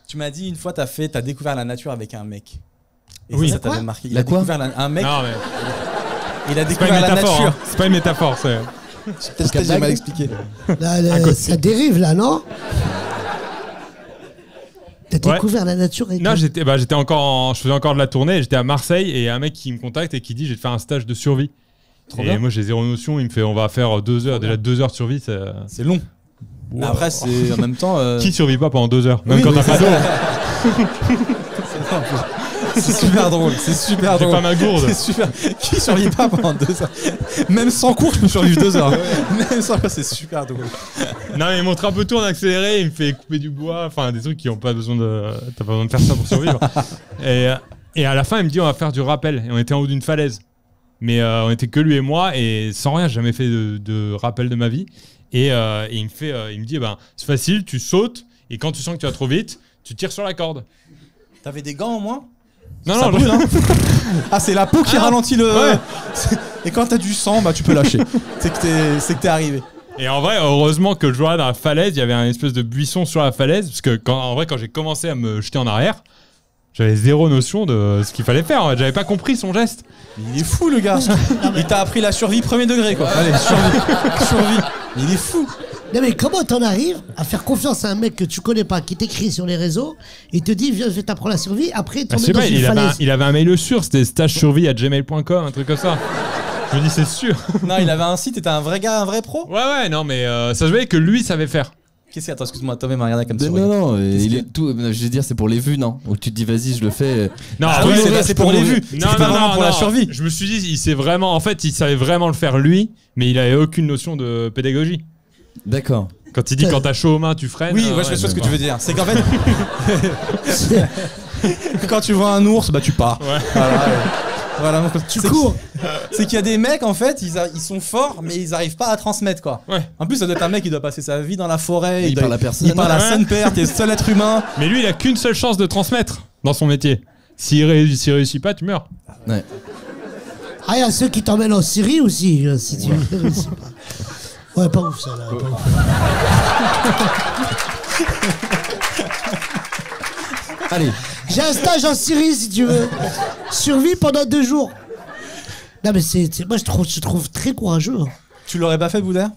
Tu m'as dit une fois, t'as découvert la nature avec un mec. Et Oui. ça t'avait marqué. Il La a quoi découvert un mec. Non, mais Il a c'est pas découvert une la métaphore. nature. Hein. C'est pas une métaphore. C'est... Peut-être que j'ai mal expliqué. Là, ça dérive là, non? T'as Ouais. découvert la nature et Non, tout. j'étais encore, je faisais encore de la tournée. J'étais à Marseille et un mec qui me contacte et qui dit, je vais te faire un stage de survie. Trop Et bien. moi, j'ai zéro notion. Il me fait, on va faire 2 heures. Déjà 2 heures de survie. C'est long. Mais après, c'est en même temps. Qui survit pas pendant 2 heures, même Oui, quand oui, t'as pas c'est d'eau. C'est super drôle. C'est super J'ai drôle. pas ma gourde. C'est super. Qui survit pas pendant 2 heures? Même sans cours, je peux survivre 2 heures. Même sans cours, c'est super drôle. Non, mais il montre un peu tout en accéléré. Il me fait couper du bois. Enfin, des trucs qui ont pas besoin de. T'as pas besoin de faire ça pour survivre. Et à la fin, il me dit, on va faire du rappel. Et on était en haut d'une falaise. Mais on était que lui et moi. Et sans rien, j'ai jamais fait de rappel de ma vie. Et il me dit, ben, c'est facile, tu sautes. Et quand tu sens que tu vas trop vite, tu tires sur la corde. T'avais des gants au moins? Non, Ça non, brûle, hein. Ah, c'est la peau qui ralentit le. Ouais. Et quand t'as du sang, bah tu peux lâcher. C'est que t'es arrivé. Et en vrai, heureusement que je jouais dans la falaise, il y avait un espèce de buisson sur la falaise, parce que en vrai, quand j'ai commencé à me jeter en arrière, j'avais zéro notion de ce qu'il fallait faire. En fait. J'avais pas compris son geste. Il est fou le gars. Il t'a appris la survie premier degré quoi. Allez, survie. Il est fou. Non mais comment t'en arrives à faire confiance à un mec que tu connais pas, qui t'écrit sur les réseaux, et te dit viens je vais t'apprendre la survie, après Ah, t'en je es sais dans pas, une il falaise. avait un mail sûr, c'était stagesurvie@gmail.com, un truc comme ça. Je me dis c'est sûr. Non, il avait un site, t'étais un vrai gars, un vrai pro. Ouais, non, mais ça se voyait que lui savait faire. Qu'est-ce que attends, excuse-moi, Tom m'a regardé comme ça. Non, Qu'est-ce il que- est tout. Je veux dire, c'est pour les vues, non? Où tu te dis, vas-y, je le fais. Non, Ah ouais, oui, ouais, c'est pour les vues. Non, C'est pas vraiment pour la survie. Je me suis dit, il savait vraiment le faire lui, mais il avait aucune notion de pédagogie. D'accord. Quand il dit quand t'as chaud aux mains, tu freines. Oui, ouais, je vois ce que tu veux dire. C'est qu'en fait, quand tu vois un ours, bah tu pars. Ouais. Voilà, donc, Tu cours. C'est qu'il y a des mecs en fait, ils sont forts, mais ils arrivent pas à transmettre quoi. Ouais. En plus, ça doit être un mec qui doit passer sa vie dans la forêt. Il parle à personne. Il parle à Ouais. Sainte-Père, t'es le seul être humain. Mais lui, il a qu'une seule chance de transmettre dans son métier. S'il réussit pas, tu meurs. Ouais. Ah, il y a ceux qui t'emmènent en Syrie aussi, si tu ne réussis pas. Ouais, pas ouf ça là. Pas ouf. Allez. J'ai un stage en Syrie si tu veux. Survie pendant 2 jours. Non mais moi je trouve très courageux. Hein. Tu l'aurais pas fait, Boudère?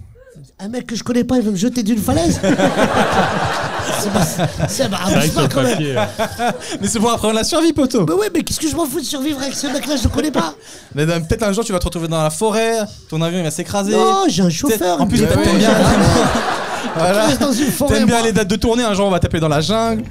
Un mec que je connais pas, il va me jeter d'une falaise. C'est C'est vrai que sur le quand même. papier. Mais c'est pour apprendre la survie, poteau. Mais ouais, mais qu'est-ce que je m'en fous de survivre avec ce mec-là, je le connais pas. Mais peut-être un jour tu vas te retrouver dans la forêt, ton avion il va s'écraser. Non, j'ai un chauffeur. En plus, il me t'aimes dépose. bien. Je Voilà. reste dans une forêt. T'aimes bien moi. les dates de tournée, un jour on va taper dans la jungle.